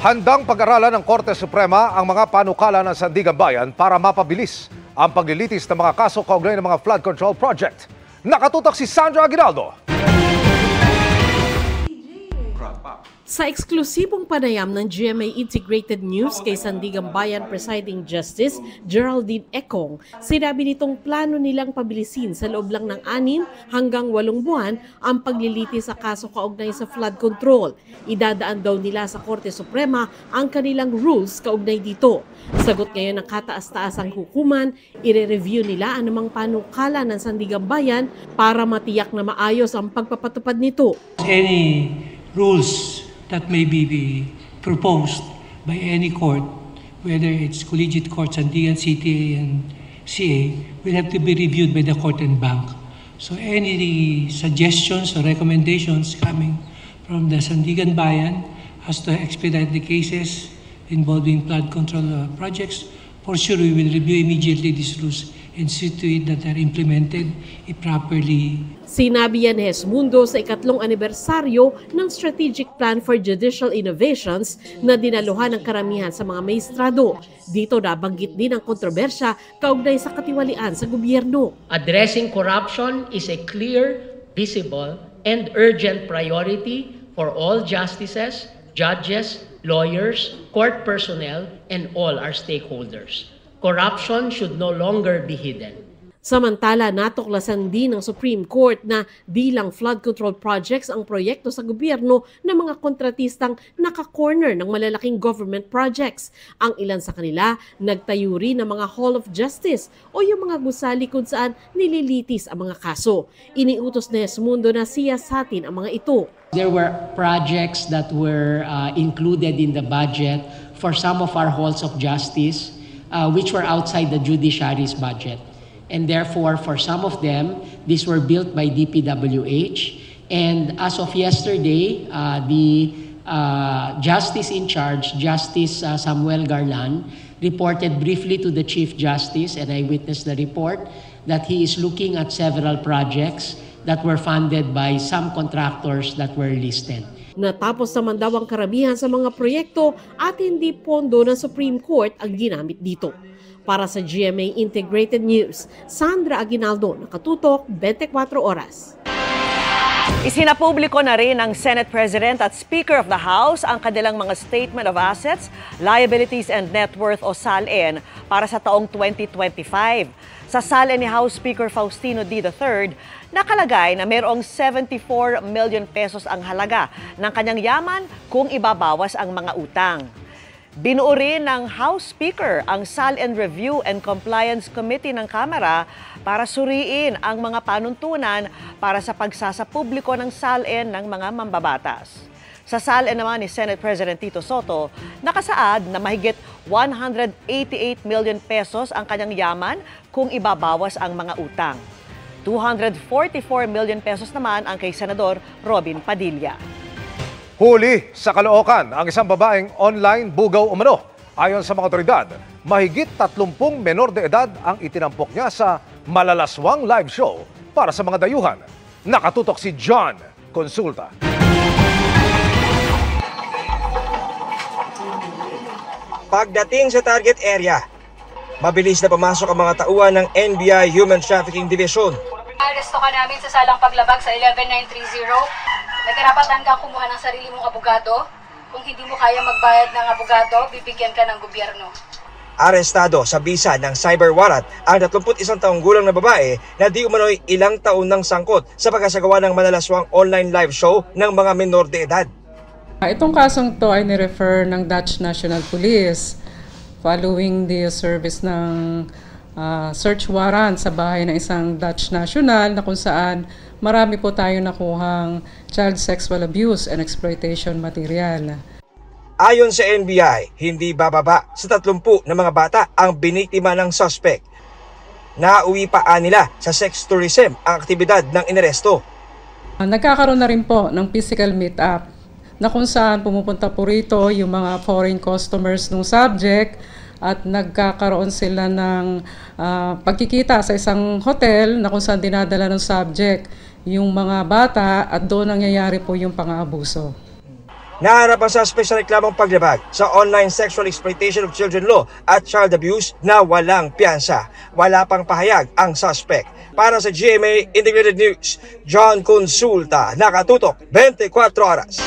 Handang pag-aralan ng Korte Suprema ang mga panukala ng Sandigan Bayan para mapabilis ang paglilitis ng mga kaso kaugnay ng mga flood control project. Nakatutok si Sandra Aguinaldo. Sa eksklusibong panayam ng GMA Integrated News kay Sandigan Bayan Presiding Justice Geraldine Econg, sinabi nitong plano nilang pabilisin sa loob lang ng 6 hanggang 8 buwan ang paglilitis sa kaso kaugnay sa flood control. Idadaan daw nila sa Korte Suprema ang kanilang rules kaugnay dito. Sagot ngayon ng kataas-taasang hukuman, ire-review nila anumang panukala ng Sandigan Bayan para matiyak na maayos ang pagpapatupad nito. Any rules that may be proposed by any court, whether it's collegiate courts, Sandigan, CTA, and CA, will have to be reviewed by the court and bank. So any suggestions or recommendations coming from the Sandigan Bayan as to expedite the cases involving flood control projects, for sure we will review immediately these rules and see to it that are implemented properly. Sinabi yan ni Hesmundo sa 2nd anibersaryo ng Strategic Plan for Judicial Innovations na dinaluhan ng karamihan sa mga maestrado. Dito nabanggit din ang kontrobersya kaugnay sa katiwalian sa gobyerno. Addressing corruption is a clear, visible, and urgent priority for all justices, judges, lawyers, court personnel, and all our stakeholders. Corruption should no longer be hidden. Samantala, natuklasan din ng Supreme Court na di lang flood control projects ang proyekto sa gobyerno ng mga kontratistang naka-corner ng malalaking government projects. Ang ilan sa kanila, nagtayo rin ng mga Hall of Justice o yung mga gusali kung saan nililitis ang mga kaso. Iniutos ni Hesmundo na siyasatin ang mga ito. There were projects that were included in the budget for some of our halls of justice, which were outside the judiciary's budget. And therefore, for some of them, these were built by DPWH. And as of yesterday, the justice in charge, Justice Samuel Garland, reported briefly to the Chief Justice, and I witnessed the report, that he is looking at several projects that were funded by some contractors that were listed. Natapos naman daw ang karamihan sa mga proyekto at hindi pondo ng Supreme Court ang ginamit dito. Para sa GMA Integrated News, Sandra Aguinaldo, nakatutok 24 oras. Isinapubliko na rin ng Senate President at Speaker of the House ang kanilang mga Statement of Assets, Liabilities and Net Worth o SALN para sa taong 2025. Sa SALN ni House Speaker Faustino D. III, nakalagay na mayroong 74 million pesos ang halaga ng kanyang yaman kung ibabawas ang mga utang. Binuo rin ng House Speaker ang SALN Review and Compliance Committee ng Kamara para suriin ang mga panuntunan para sa pagsasapubliko ng SALN ng mga mambabatas. Sa SALN naman ni Senate President Tito Soto, nakasaad na mahigit 188 million pesos ang kanyang yaman kung ibabawas ang mga utang. 244 million pesos naman ang kay Senador Robin Padilla. Huli sa Caloocan ang isang babaeng online bugaw umano. Ayon sa mga otoridad, mahigit 30 menor de edad ang itinampok niya sa malalaswang live show para sa mga dayuhan. Nakatutok si John Consulta. Pagdating sa target area, mabilis na pumasok ang mga tauhan ng NBI Human Trafficking Division. Aresto ka namin sa salang paglabag sa 11930. Nagkarapatan kang kumuha ng sarili mong abogado. Kung hindi mo kaya magbayad ng abogado, bibigyan ka ng gobyerno. Arestado sa bisa ng cyber warrant ang 31 taong gulang na babae na di umano'y ilang taon ng sangkot sa pagkasagawa ng malalaswang online live show ng mga menor de edad. Itong kasong to ay nirefer ng Dutch National Police following the service ng search warrant sa bahay ng isang Dutch national na kung saan marami po tayo nakuhang child sexual abuse and exploitation material. Ayon sa NBI, hindi bababa sa 30 na mga bata ang biniktima ng suspect. Nauwi pa nila sa sex tourism ang aktibidad ng inaresto. Nagkakaroon na rin po ng physical meet-up na kung saan pumupunta po rito yung mga foreign customers ng subject at nagkakaroon sila ng pagkikita sa isang hotel na kung saan dinadala ng subject yung mga bata at doon nangyayari po yung pang-aabuso. Naharapan sa special reklamong paglabag sa online sexual exploitation of children law at child abuse na walang piyansa. Wala pang pahayag ang suspect. Para sa GMA Integrated News, John Consulta, nakatutok 24 oras.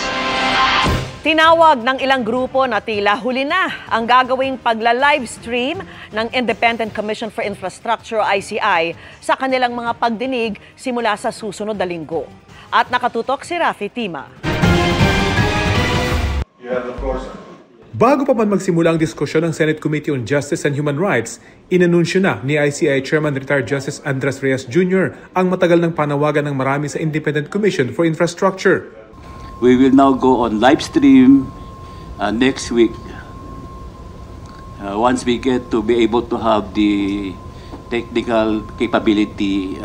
Tinawag ng ilang grupo na tila huli na ang gagawing pagla-livestream ng Independent Commission for Infrastructure o ICI sa kanilang mga pagdinig simula sa susunod na linggo. At nakatutok si Rafi Tima. Bago pa man magsimula ang diskusyon ng Senate Committee on Justice and Human Rights, inanunsyo na ni ICI Chairman Retired Justice Andres Reyes Jr. ang matagal ng panawagan ng marami sa Independent Commission for Infrastructure. We will now go on live stream next week once we get to be able to have the technical capability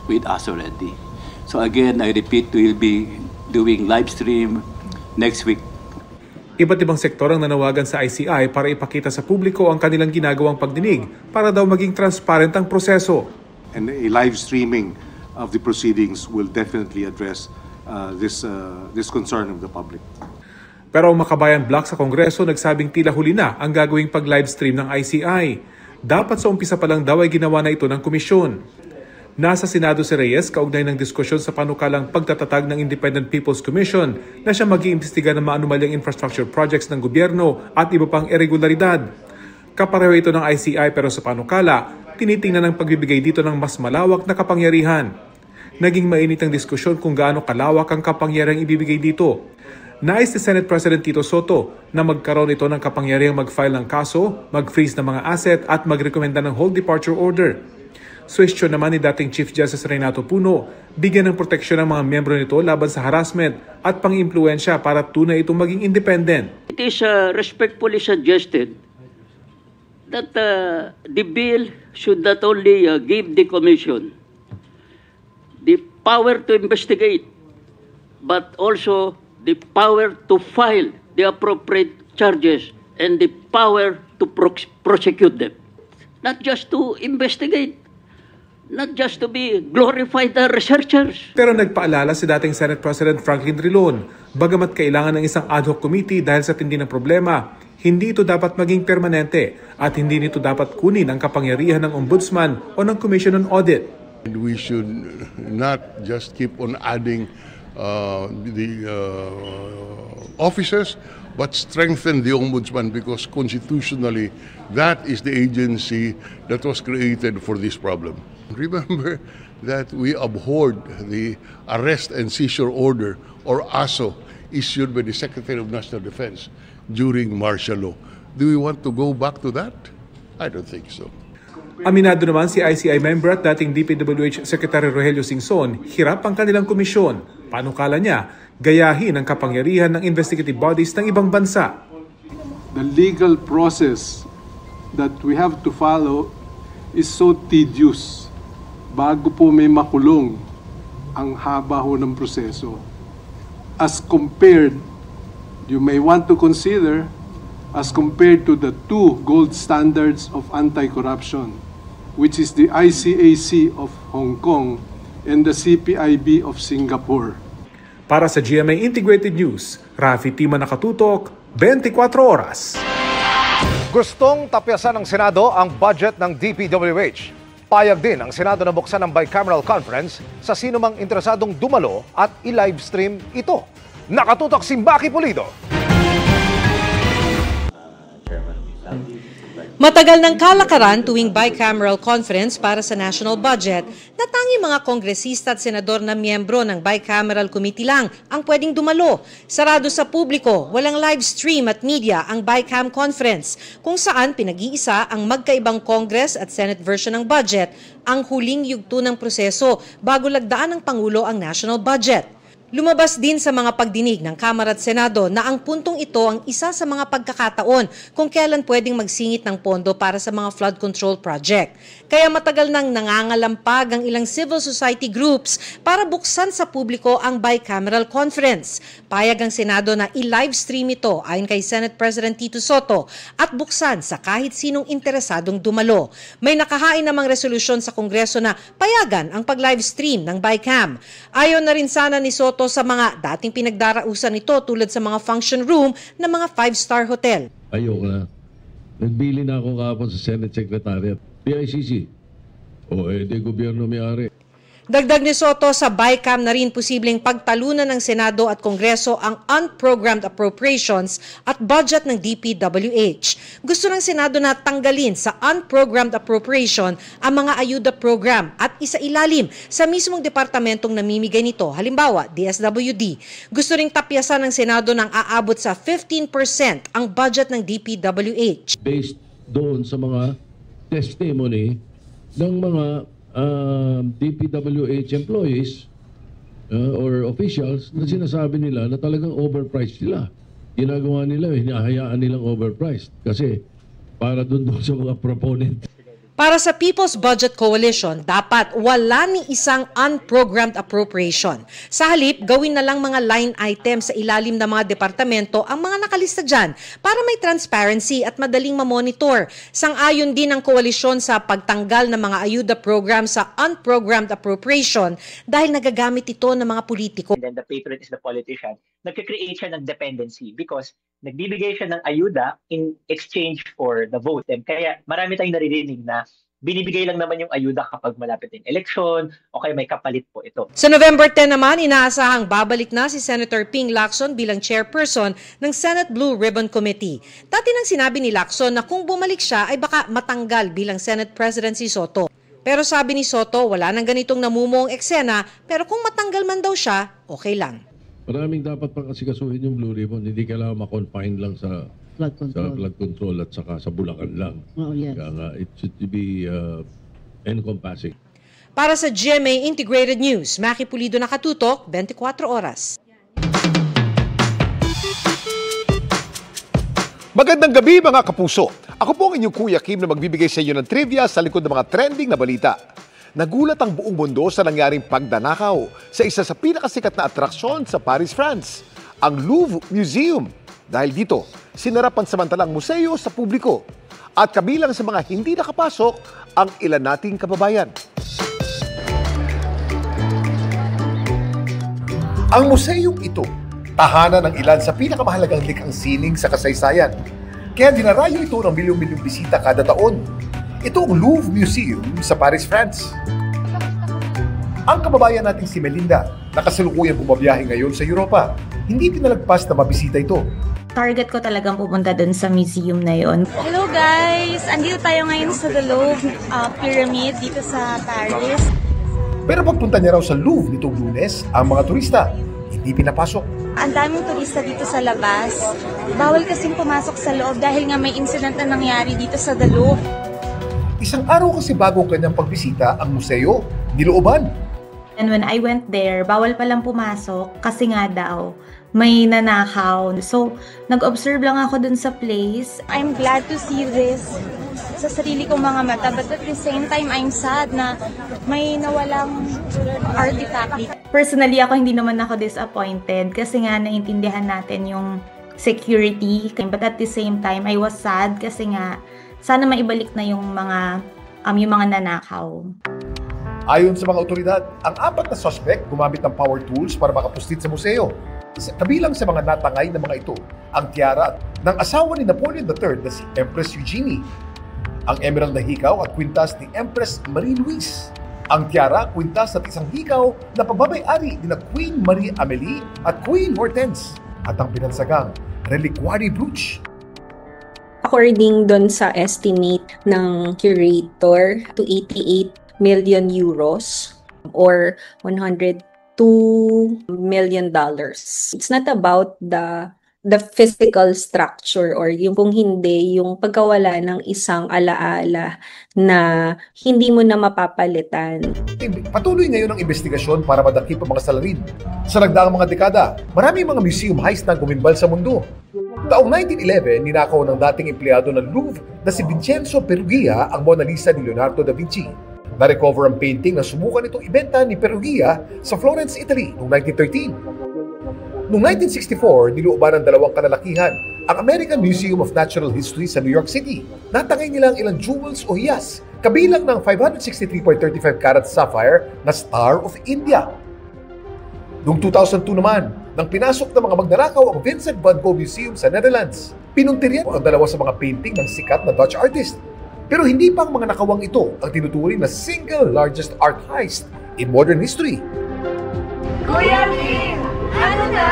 with us already. So again, I repeat, we will be doing live stream next week. Iba't ibang sektor ang nanawagan sa ICI para ipakita sa publiko ang kanilang ginagawang pagdinig para daw maging transparent ang proseso. And a live streaming of the proceedings will definitely address this concern of the public. Pero ang Makabayan Bloc sa Kongreso nagsabing tila huli na ang gagawing pag-livestream ng ICI. Dapat sa umpisa pa lang daw ay ginawa na ito ng komisyon. Nasa Senado si Reyes kaugnay ng diskusyon sa panukalang pagtatatag ng Independent People's Commission na siya mag-iimbestiga ng maanumalyang infrastructure projects ng gobyerno at iba pang irregularidad. Kapareho ito ng ICI pero sa panukala, tinitingnan ang pagbibigay dito ng mas malawak na kapangyarihan. Naging mainit ang diskusyon kung gaano kalawak ang kapangyarihang ibibigay dito. Nais ni Senate President Tito Soto na magkaroon ito ng kapangyarihang mag-file ng kaso, mag-freeze ng mga asset at magrekomenda ng whole departure order. Suwestyon naman ni dating Chief Justice Renato Puno, bigyan ng proteksyon ng mga miyembro nito laban sa harassment at pang-impluensya para tunay itong maging independent. It is respectfully suggested that the bill should not only give the Commission the power to investigate, but also the power to file the appropriate charges and the power to prosecute them. Not just to investigate, not just to be glorified researchers. Pero nagpaalala si dating Senate President Franklin Drilon, bagamat kailangan ng isang ad hoc committee dahil sa tindi ng problema, hindi ito dapat maging permanente at hindi nito dapat kunin ang kapangyarihan ng Ombudsman o ng Commission on Audit. We should not just keep on adding the offices, but strengthen the Ombudsman because constitutionally that is the agency that was created for this problem. Remember that we abhorred the arrest and seizure order, or ASO, issued by the Secretary of National Defense during martial law. Do we want to go back to that? I don't think so. Aminado naman si ICI member at dating DPWH Secretary Rogelio Singson, hirap ang kanilang komisyon. Panukala niya, gayahin ang kapangyarihan ng investigative bodies ng ibang bansa. The legal process that we have to follow is so tedious. Bago po may makulong, ang haba ho ng proseso. As compared, you may want to consider, as compared to the two gold standards of anti-corruption, which is the ICAC of Hong Kong and the CPIB of Singapore. Para sa GMA Integrated News, Rafi Tima, nakatutok, 24 oras. Gustong tapyasan ng Senado ang budget ng DPWH. Payag din ang Senado na buksan ng bicameral conference sa sinumang interesadong dumalo at i-livestream ito. Nakatutok si Maki Pulido. Matagal ng kalakaran tuwing bicameral conference para sa national budget na tanging mga kongresista at senador na miyembro ng bicameral committee lang ang pwedeng dumalo. Sarado sa publiko, walang live stream at media ang bicam conference kung saan pinag-iisa ang magkaibang Congress at Senate version ng budget ang huling yugto ng proseso bago lagdaan ng Pangulo ang national budget. Lumabas din sa mga pagdinig ng Kamara at Senado na ang puntong ito ang isa sa mga pagkakataon kung kailan pwedeng magsingit ng pondo para sa mga flood control project. Kaya matagal nang nangangalampag ang ilang civil society groups para buksan sa publiko ang bicameral conference. Payag ang Senado na i-live stream ito ayon kay Senate President Tito Soto at buksan sa kahit sinong interesadong dumalo. May nakahain namang resolusyon sa Kongreso na payagan ang pag-live stream ng bicam. Ayon na rin sana ni Soto Soto sa mga dating pinagdarausan nito tulad sa mga function room ng mga 5-star hotel. Ayoko na. Nagbili na ako kahapon sa Senate Secretariat. PICC. De gobyerno may-ari. Dagdag ni Soto, sa BICAM na rin posibleng pagtalunan ng Senado at Kongreso ang unprogrammed appropriations at budget ng DPWH. Gusto ng Senado na tanggalin sa unprogrammed appropriation ang mga ayuda program at isailalim sa mismong departamentong namimigay nito, halimbawa DSWD. Gusto ring tapyasan ng Senado ng aabot sa 15% ang budget ng DPWH. Based doon sa mga testimony ng mga DPWH employees or officials na sinasabi nila na talagang overpriced sila. Ginagawa nila, hinahayaan nilang overpriced kasi para dun sa mga proponent. Para sa People's Budget Coalition, dapat wala ni isang unprogrammed appropriation. Sa halip, gawin na lang mga line items sa ilalim ng mga departamento ang mga nakalista dyan para may transparency at madaling mamonitor. Sang-ayon din ang koalisyon sa pagtanggal ng mga ayuda program sa unprogrammed appropriation dahil nagagamit ito ng mga politiko. And then the patron is the politician. Nagka-create siya ng dependency because nagbibigay siya ng ayuda in exchange for the vote. And kaya marami tayong naririnig na binibigay lang naman yung ayuda kapag malapit yung eleksyon o kaya may kapalit po ito. Sa November 10 naman, inaasahang babalik na si Senator Ping Lacson bilang chairperson ng Senate Blue Ribbon Committee. Dati nang sinabi ni Lacson na kung bumalik siya ay baka matanggal bilang Senate President si Soto. Pero sabi ni Soto, wala nang ganitong namumuong eksena, pero kung matanggal man daw siya, okay lang. Maraming dapat pang asikasuhin yung Blue Ribbon. Hindi kailangan ma-confine lang sa flood control at saka sa Bulacan lang. Oh, yes. Kaya nga, it should be encompassing. Para sa GMA Integrated News, Maki Pulido, nakatutok, 24 oras. Magandang gabi mga kapuso. Ako po ang inyong Kuya Kim na magbibigay sa inyo ng trivia sa likod ng mga trending na balita. Nagulat ang buong mundo sa nangyaring pagdanakaw sa isa sa pinakasikat na atraksyon sa Paris, France, ang Louvre Museum. Dahil dito, sinarap ang samantalang museo sa publiko at kabilang sa mga hindi nakapasok ang ilan nating kababayan. Ang museong ito, tahanan ng ilan sa pinakamahalagang likhang sining sa kasaysayan. Kaya dinarayo ito ng milyong-milyong bisita kada taon. Ito ang Louvre Museum sa Paris, France. Ang kababayan nating si Melinda, nakasalukuyang bumabiyahe ngayon sa Europa. Hindi pinalagpas na mabisita ito. Target ko talagang pupunta dun sa museum na yon. Hello guys! Andito tayo ngayon sa The Louvre Pyramid dito sa Paris. Pero pagpunta niya raw sa Louvre nitong Lunes, ang mga turista hindi pinapasok. Ang daming turista dito sa labas. Bawal kasing pumasok sa loob dahil nga may incident na nangyari dito sa The Louvre. Isang araw kasi bago kanyang pagbisita ang museo, nilooban. And when I went there, bawal palang pumasok kasi nga daw may nanakaw. So, nag-observe lang ako dun sa place. I'm glad to see this sa sarili kong mga mata, but at the same time, I'm sad na may nawalang artifact. Personally, hindi naman ako disappointed kasi nga naintindihan natin yung security. But at the same time, I was sad kasi nga sana maibalik na yung mga nanakaw. Ayon sa mga otoridad, ang 4 na suspect gumamit ng power tools para makapuslit sa museo. Kabilang sa mga natangay na mga ito, ang tiara ng asawa ni Napoleon III na si Empress Eugenie, ang emerald na hikaw at kwintas ni Empress Marie-Louise, ang tiara, kwintas at isang hikaw na pagbabay-ari ni na Queen Marie-Amélie at Queen Hortense, at ang pinansagang reliquary brooch. According doon sa estimate ng curator, to 88 million euros or $102 million. It's not about the physical structure or yung kung hindi, yung pagkawala ng isang alaala na hindi mo na mapapalitan. Patuloy ngayon ang investigasyon para madakip ang mga salarin. Sa nagdaang mga dekada, maraming mga museum heist na gumimbal sa mundo. Taong 1911, ninakaw ng dating empleyado ng Louvre na si Vincenzo Perugia ang Mona Lisa ni Leonardo da Vinci. Na-recover ang painting na subukan itong ibenta ni Perugia sa Florence, Italy noong 1913. Noong 1964, nilooban ng 2 kalalakihan ang American Museum of Natural History sa New York City. Natangay nila ang ilang jewels o hiyas, kabilang ng 563.35 carat sapphire na Star of India. Noong 2002 naman, nang pinasok ng mga magnanakaw ang Vincent van Gogh Museum sa Netherlands, pinuntiryan ang dalawa sa mga painting ng sikat na Dutch artist. Pero hindi pa ang mga nakawang ito ang tinuturing na single largest art heist in modern history. Kuya Kim, ano na?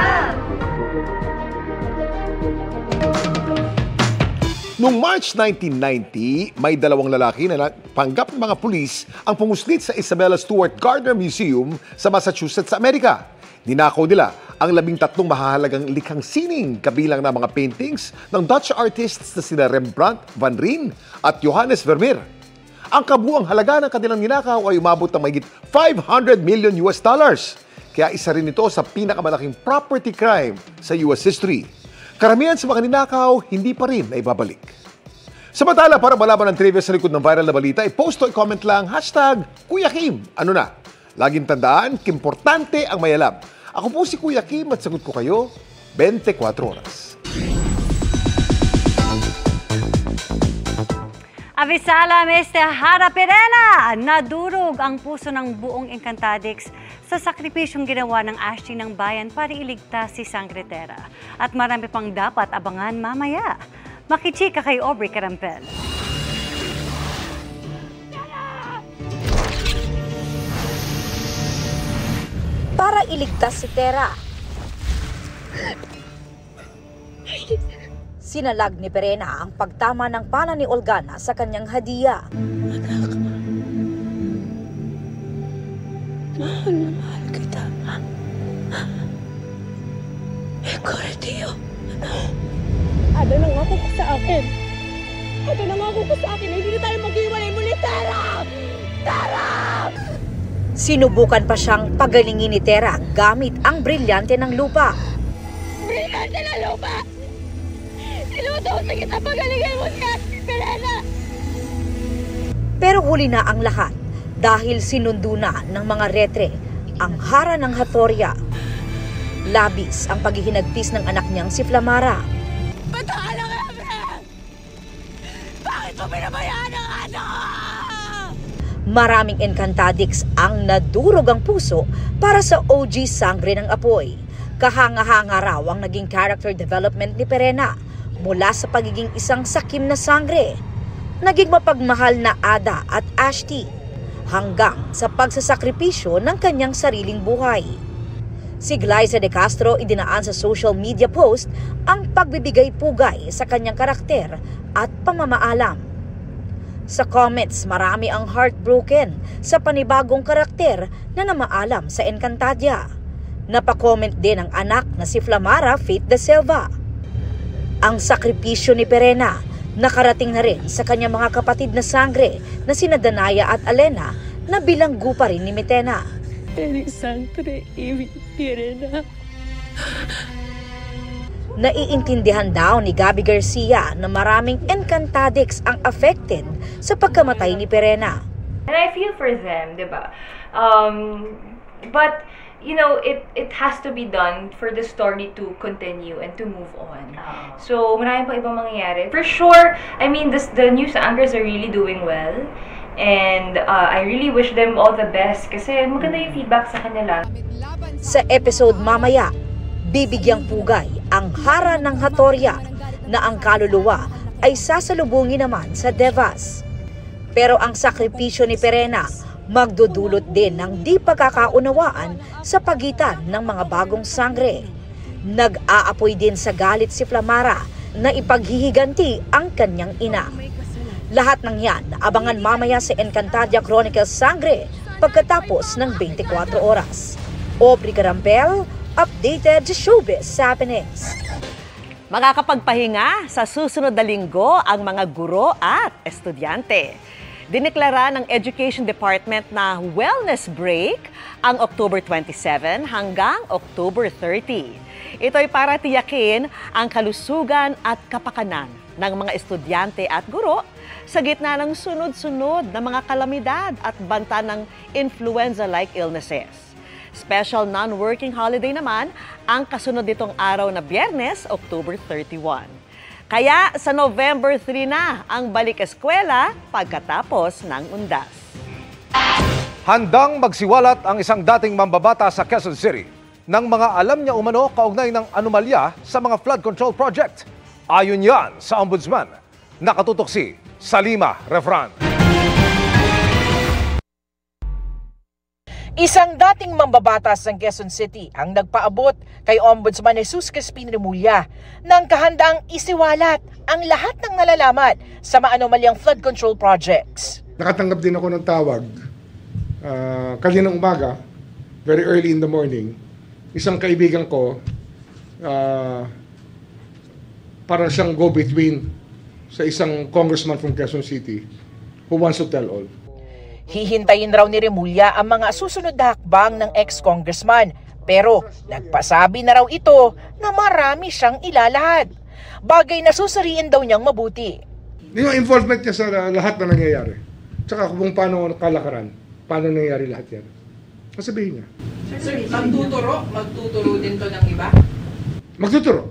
Noong March 1990, may dalawang lalaki na panggap ng mga pulis ang punguslit sa Isabella Stewart Gardner Museum sa Massachusetts, Amerika. Ninakaw nila ang 13 mahahalagang likhang sining kabilang na mga paintings ng Dutch artists na sina Rembrandt, Van Rijn at Johannes Vermeer. Ang kabuang halaga ng kanilang ninakaw ay umabot ng mahigit $500 million. Kaya isa rin ito sa pinakamalaking property crime sa US history. Karamihan sa mga ninakaw, hindi pa rin naibabalik. Samantala, para malaman ang trivia sa likod ng viral na balita, i-post o i-comment lang #Kuya Kim. Ano na? Laging tandaan, importante ang may alam. Ako po si Kuya Kim at sagot ko kayo 24 oras. Avisala Mr. Hara Perena, nadurog ang puso ng buong Encantadix sa sakripisyong ginawa ng Ashley ng bayan para iligtas si Sangretera. At marami pang dapat abangan mamaya. Makichika kay Aubrey Carampel. Para iligtas si Tera, sinalag ni Perena ang pagtama ng pana ni Olgana sa kanyang hadiya. Anak, mahal na mahal kita. Cordio. Ada nangako ko sa akin. Ada nangako ko sa akin na hindi na tayo maghiwalay muli, Tera! Tera! Sinubukan pa siyang pagalingin ni Tera gamit ang brilyante ng lupa. Brilyante ng lupa! Sinutusin kita pagalingan mo si Ashley Perena! Pero huli na ang lahat dahil sinundo na ng mga retre ang hara ng Hatoria. Labis ang paghihinagpis ng anak niyang si Flamara. Patala ka, Fred! Bakit mo pinabayaan ang anak? Maraming Encantadix ang nadurog ang puso para sa OG Sangre ng Apoy. Kahanga-hanga raw ang naging character development ni Perena mula sa pagiging isang sakim na sangre, naging mapagmahal na Ada at Ashti, hanggang sa pagsasakripisyo ng kanyang sariling buhay. Si Glyza De Castro idinaan sa social media post ang pagbibigay pugay sa kanyang karakter at pamamaalam. Sa comments, marami ang heartbroken sa panibagong karakter na namaalam sa Encantadia. Napakomment din ang anak na si Flamara Faith De Silva. Ang sakripisyo ni Perena nakarating na rin sa kanyang mga kapatid na sangre na sina Danaya at Alena na bilanggo pa rin ni Mitena. Naiintindihan daw ni Gabby Garcia na maraming Encantadix ang affected sa pagkamatay ni Perena. And I feel for them, diba? But you know, it has to be done for the story to continue and to move on. So, marami pa ibang mangyayari. For sure, I mean, the news anchors are really doing well. And I really wish them all the best kasi maganda yung feedback sa kanila. Sa episode mamaya, bibigyang pugay ang hara ng Hatoria na ang kaluluwa ay sasalubungin naman sa Devas. Pero ang sakripisyo ni Perena magdudulot din ng di pagkakaunawaan sa pagitan ng mga bagong sangre. Nag-aapoy din sa galit si Flamara na ipaghihiganti ang kanyang ina. Lahat ng yan abangan mamaya sa Encantadia Chronicles Sangre pagkatapos ng 24 oras. Aubrey Carampel, updated showbiz happenings. Makakapagpahinga sa susunod na linggo ang mga guro at estudyante. Dineklara ng Education Department na wellness break ang October 27 hanggang October 30. Ito'y para tiyakin ang kalusugan at kapakanan ng mga estudyante at guro sa gitna ng sunod-sunod na mga kalamidad at banta ng influenza-like illnesses. Special non-working holiday naman ang kasunod nitong araw na Biyernes, October 31. Kaya sa November 3 na ang balik eskwela pagkatapos ng undas. Handang magsiwalat ang isang dating mambabata sa Quezon City. ng mga alam niya umano kaugnay ng anomalya sa mga flood control project. Ayon yan sa Ombudsman. Nakatutok si Salima Refran. Isang dating mambabatas ng Quezon City ang nagpaabot kay Ombudsman Jesus Crispin Remulla ng kahandaang isiwalat ang lahat ng nalalaman sa maanomalyang flood control projects. Nakatanggap din ako ng tawag kaninang umaga, very early in the morning. Isang kaibigan ko, para siyang go-between sa isang congressman from Quezon City who wants to tell all. Hihintayin raw ni Remulla ang mga susunod na hakbang ng ex-congressman, pero nagpasabi na raw ito na marami siyang ilalahad. Bagay na susuriin daw niyang mabuti. Yung involvement niya sa lahat na nangyayari. Tsaka kung paano kalakaran, paano nangyayari lahat yan. Sasabihin niya. Sir, magtuturo din to ng iba? Magtuturo.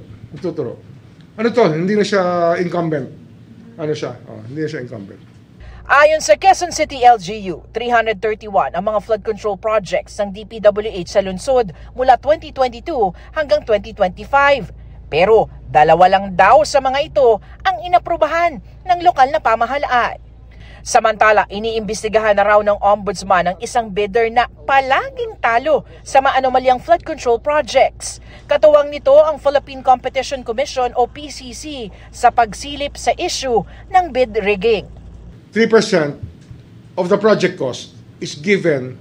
Ano to, hindi na siya incumbent. Hindi na siya incumbent. Ayon sa Quezon City LGU, 331 ang mga flood control projects ng DPWH sa lungsod mula 2022 hanggang 2025. Pero 2 lang daw sa mga ito ang inaprubahan ng lokal na pamahalaan. Samantala, iniimbestigahan na raw ng Ombudsman ang isang bidder na palaging talo sa maanomalyang flood control projects. Katuwang nito ang Philippine Competition Commission o PCC sa pagsilip sa issue ng bid rigging. 3% of the project cost is given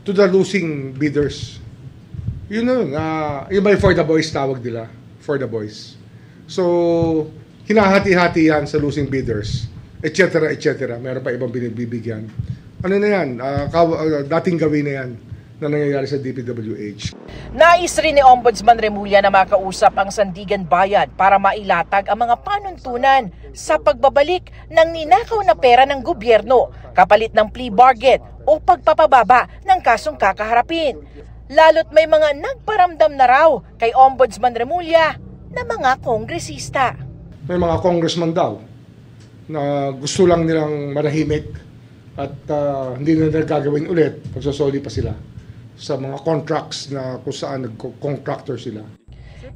to the losing bidders. Yun ba for the boys tawag nila? For the boys. So, hinahati-hati yan sa losing bidders, etc. Meron pa ibang binibigyan. Ano na yan? Dating gawin na yan na nangyayari sa DPWH. Nais rin ni Ombudsman Remulla na makausap ang Sandigan Bayan para mailatag ang mga panuntunan sa pagbabalik ng ninakaw na pera ng gobyerno kapalit ng plea bargain o pagpapababa ng kasong kakaharapin. Lalo't may mga nagparamdam na raw kay Ombudsman Remulla na mga kongresista. May mga congressman daw na gusto lang nilang manahimik at hindi na gagawin ulit pagsasoli pa sila sa mga contracts na kung saan nag-contractor sila.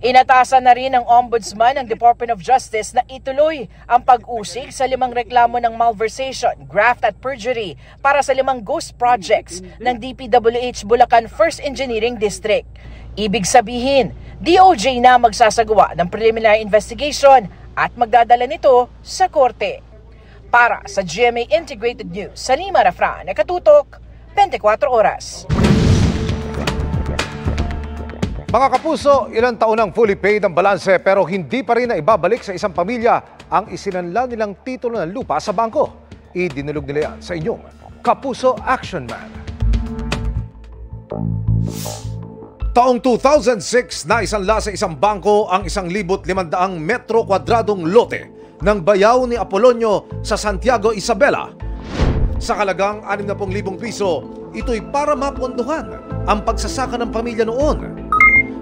Inatasan na rin ng Ombudsman ng Department of Justice na ituloy ang pag-usig sa 5 reklamo ng malversation, graft at perjury para sa 5 ghost projects ng DPWH Bulacan 1st Engineering District. Ibig sabihin, DOJ na magsasagawa ng preliminary investigation at magdadala nito sa korte. Para sa GMA Integrated News, Salima Refran, nakatutok, 24 oras. Mga kapuso, ilang taon ang fully paid ang balanse pero hindi pa rin na ibabalik sa isang pamilya ang isinanla nilang titulo ng lupa sa bangko. Idinulog nila yan sa inyong Kapuso Action Man. Taong 2006 na isanla sa isang bangko ang 1,500 metro kwadradong lote ng bayaw ni Apolonio sa Santiago, Isabela. Sa halagang 60,000 piso, ito'y para mapondohan ang pagsasaka ng pamilya noon.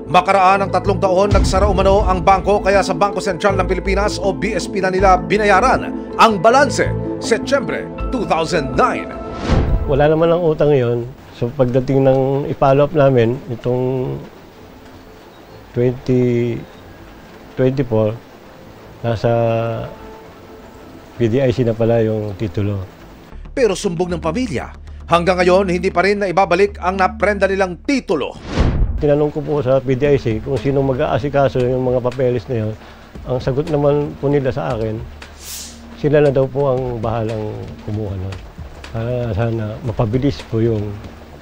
Makaraan ng 3 taon, nagsara umano ang bangko kaya sa Bangko Sentral ng Pilipinas o BSP na nila binayaran ang balanse Setyembre 2009. Wala naman ang utang yon. So pagdating ng i-follow up namin, itong 2024, nasa PDIC na pala yung titulo. Pero sumbong ng pamilya, hanggang ngayon hindi pa rin na ibabalik ang naprenda nilang titulo. Tinanong ko po sa PDIC kung sino mag-aasikaso yung mga papeles na yun. Ang sagot naman po nila sa akin, sila na daw po ang bahalang kumuha nun. Sana mapabilis po yung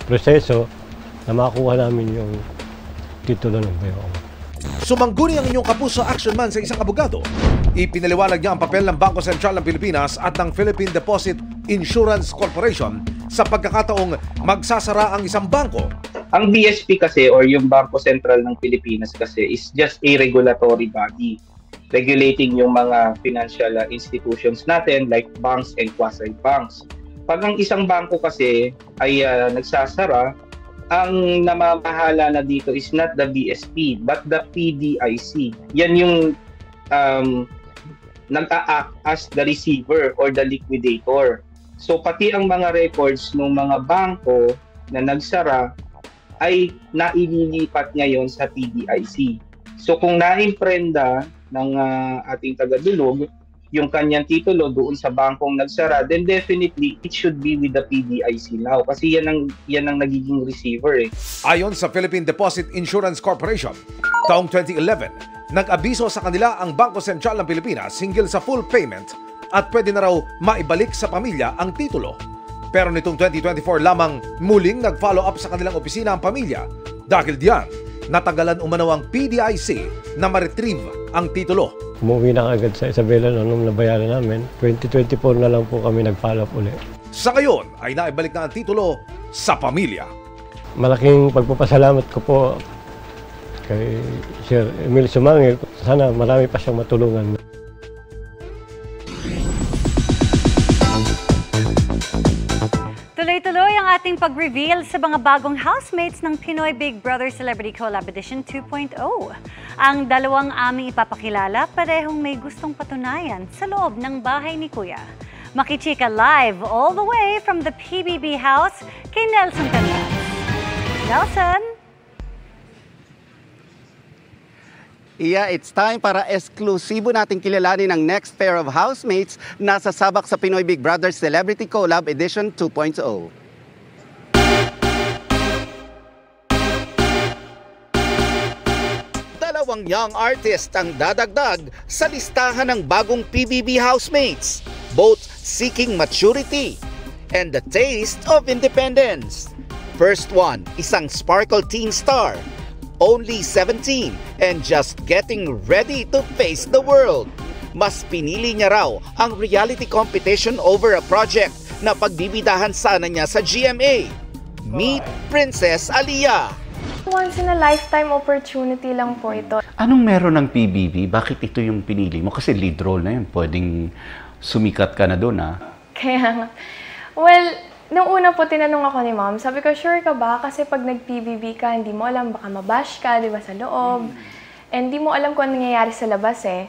proseso na makuha namin yung titulo ng bayaw. Sumangguni ang inyong Kapuso Action Man sa isang abogado. Ipinaliwanag niya ang papel ng Bangko Sentral ng Pilipinas at ng Philippine Deposit Insurance Corporation sa pagkakataong magsasara ang isang bangko. Ang BSP kasi or yung Bangko Sentral ng Pilipinas kasi is just a regulatory body regulating yung mga financial institutions natin like banks and quasi-banks. Pag ang isang bangko kasi ay nagsasara, ang namamahala na dito is not the BSP but the PDIC. Yan yung nag-a-act as the receiver or the liquidator. So pati ang mga records ng mga bangko na nagsara ay naililipat ngayon sa PDIC. So kung naimprenda ng ating taga-Dulog yung kanyang titulo doon sa bangkong nagsara, then definitely it should be with the PDIC now kasi yan ang nagiging receiver eh. Ayon sa Philippine Deposit Insurance Corporation, taong 2011, nag-abiso sa kanila ang Bangko Sentral ng Pilipinas hinggil sa full payment at pwede na raw maibalik sa pamilya ang titulo. Pero nitong 2024 lamang muling nag-follow up sa kanilang opisina ang pamilya dahil diyan natagalan umano ang PDIC na ma-retrieve ang titulo. Umuwi na agad sa Isabela nung nabayaran namin. 2024 na lang po kami nag-follow up ulit. Sa ngayon ay naibalik na ang titulo sa pamilya. Malaking pagpapasalamat ko po kay Sir Emil Sumangil. Sana marami pa siyang matulungan. Tuloy-tuloy ang ating pag-reveal sa mga bagong housemates ng Pinoy Big Brother Celebrity Collab Edition 2.0. Ang dalawang aming ipapakilala parehong may gustong patunayan sa loob ng bahay ni Kuya. Makichika live all the way from the PBB house kay Nelson Canlas. Nelson? Iya, it's time para eksklusibo nating kilalanin ang next pair of housemates na sasabak sa Pinoy Big Brother Celebrity Collab Edition 2.0. Dalawang young artist ang dadagdag sa listahan ng bagong PBB housemates, both seeking maturity and the taste of independence. First one, isang sparkle teen star, only 17 and just getting ready to face the world. Mas pinili niya raw ang reality competition over a project na pagbibidahan sana niya sa GMA. Meet Princess Aliyah. Once in a lifetime opportunity lang po ito. Anong meron ng PBB? Bakit ito yung pinili mo? Kasi lead role na yun. Pwedeng sumikat ka na doon, ha? Kaya nga. Well, nung una po tinanong ako ni Mom, sabi ko, sure ka ba? Kasi pag nag-PBB ka, hindi mo alam, baka mabash ka, di ba, sa loob. And hindi mo alam kung ano nangyayari sa labas eh.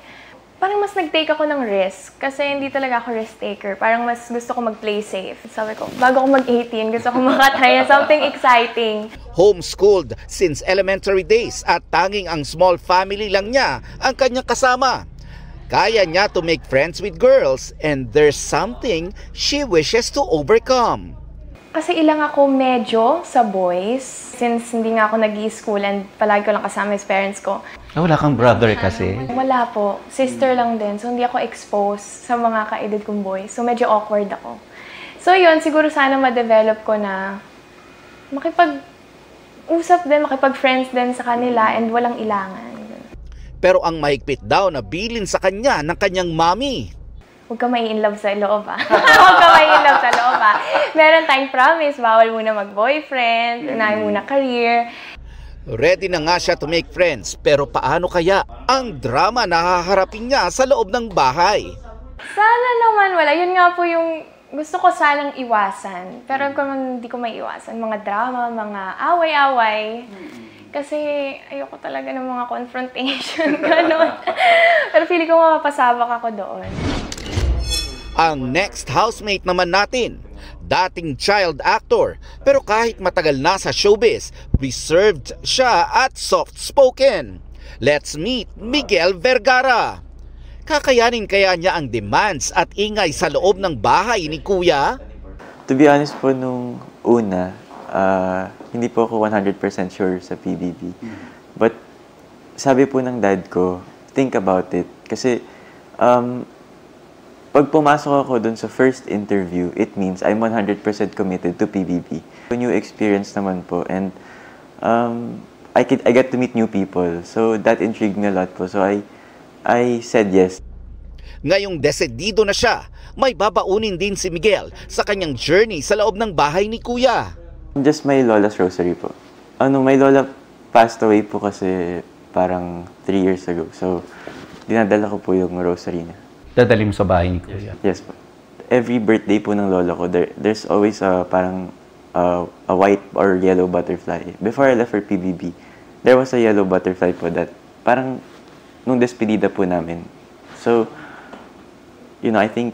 Parang mas nag-take ako ng risk kasi hindi talaga ako risk taker. Parang mas gusto ko mag-play safe. Sabi ko, bago ako mag-18, gusto ko makatry something exciting. Homeschooled since elementary days at tanging ang small family lang niya ang kanyang kasama. Kaya niya to make friends with girls and there's something she wishes to overcome. Kasi ilang ako medyo sa boys since hindi nga ako nag-i-school and palagi ko lang kasama yung parents ko. Wala kang brother kasi? Wala po. Sister lang din. So, hindi ako exposed sa mga ka-edad kong boys. So, medyo awkward ako. So, yun. Siguro sana ma-develop ko na makipag-usap din, makipag-friends din sa kanila and walang ilangan. Pero ang mahigpit daw na bilin sa kanya ng kanyang mommy. Huwag ka mai-inlove sa loob, ha? Huwag ka mai-inlove sa loob, ha? Meron tayong promise. Bawal muna mag-boyfriend. Unahin muna career. Ready na nga siya to make friends, pero paano kaya ang drama na haharapin niya sa loob ng bahay? Sana naman wala. Yun nga po yung gusto ko sanang iwasan. Pero hindi ko may iwasan. Mga drama, mga away-away. Kasi ayoko talaga ng mga confrontation. Ganon. Pero feeling ko mapapasabak ako doon. Ang next housemate naman natin, dating child actor, pero kahit matagal na sa showbiz, reserved siya at soft-spoken. Let's meet Miguel Vergara. Kakayanin kaya niya ang demands at ingay sa loob ng bahay ni Kuya? To be honest po, nung una, hindi po ako 100% sure sa PBB. But sabi po ng dad ko, think about it. Kasi pag pumasok ako dun sa first interview, it means I'm 100% committed to PBB. New experience naman po, and I get to meet new people. So that intrigued me a lot po. So I said yes. Ngayong desedido na siya, may babaunin din si Miguel sa kanyang journey sa loob ng bahay ni Kuya. Just my lola's rosary po. My lola passed away po kasi parang 3 years ago. So dinadala ko po yung rosary niya. Dadali mo sa bahay ni Kuya? Yes po. Every birthday po ng lola ko, there's always parang a white or yellow butterfly. Before I left for PBB, there was a yellow butterfly po that parang nung despedida po namin. So, I think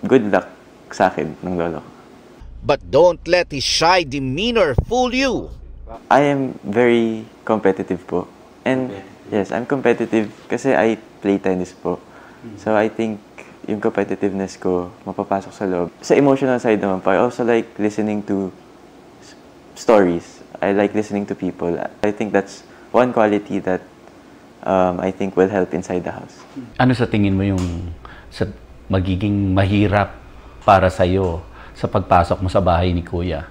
good luck sa akin ng lola ko. But don't let his shy demeanor fool you. I am very competitive po. And yes, I'm competitive kasi I play tennis po. So I think yung competitiveness ko mapapasok sa loob. Sa emotional side naman po, I also like listening to stories. I like listening to people. I think that's one quality that I think will help inside the house. Ano sa tingin mo yung magiging mahirap para sa'yo sa pagpasok mo sa bahay ni Kuya?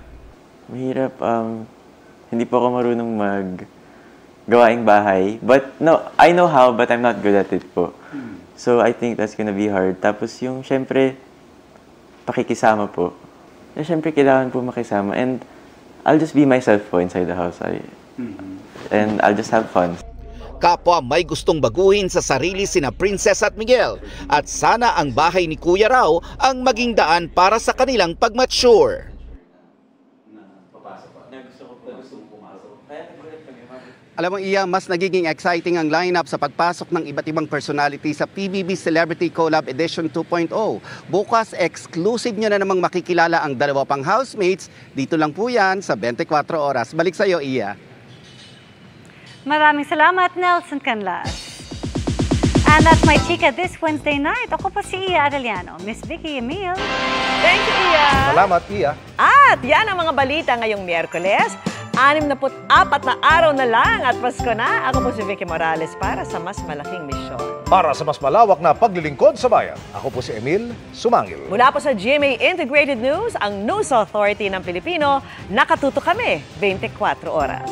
Mahirap. Hindi po ako marunong gawaing bahay. But no, I know how, but I'm not good at it po. So I think that's gonna be hard. Tapos yung syempre, pakikisama po. Syempre kailangan po makisama. And I'll just be myself po inside the house. And I'll just have fun. Kapwa may gustong baguhin sa sarili sina Princess at Miguel. At sana ang bahay ni Kuya raw ang maging daan para sa kanilang pag-mature. Alam mo, Iya, mas nagiging exciting ang lineup sa pagpasok ng iba't ibang personality sa PBB Celebrity Collab Edition 2.0. Bukas, exclusive nyo na namang makikilala ang dalawa pang housemates. Dito lang po yan sa 24 oras. Balik sa'yo, Iya. Maraming salamat, Nelson Canlas. And that's my chika this Wednesday night. Ako po si Iya Arellano, Miss Vicky Emil. Thank you, Iya. Salamat, Iya. At yan ang mga balita ngayong Miyerkules. 64 na araw na lang at Pasko na. Ako po si Vicky Morales para sa mas malaking misyon. Para sa mas malawak na paglilingkod sa bayan, ako po si Emil Sumangil. Mula po sa GMA Integrated News, ang News Authority ng Pilipino, nakatuto kami 24 oras.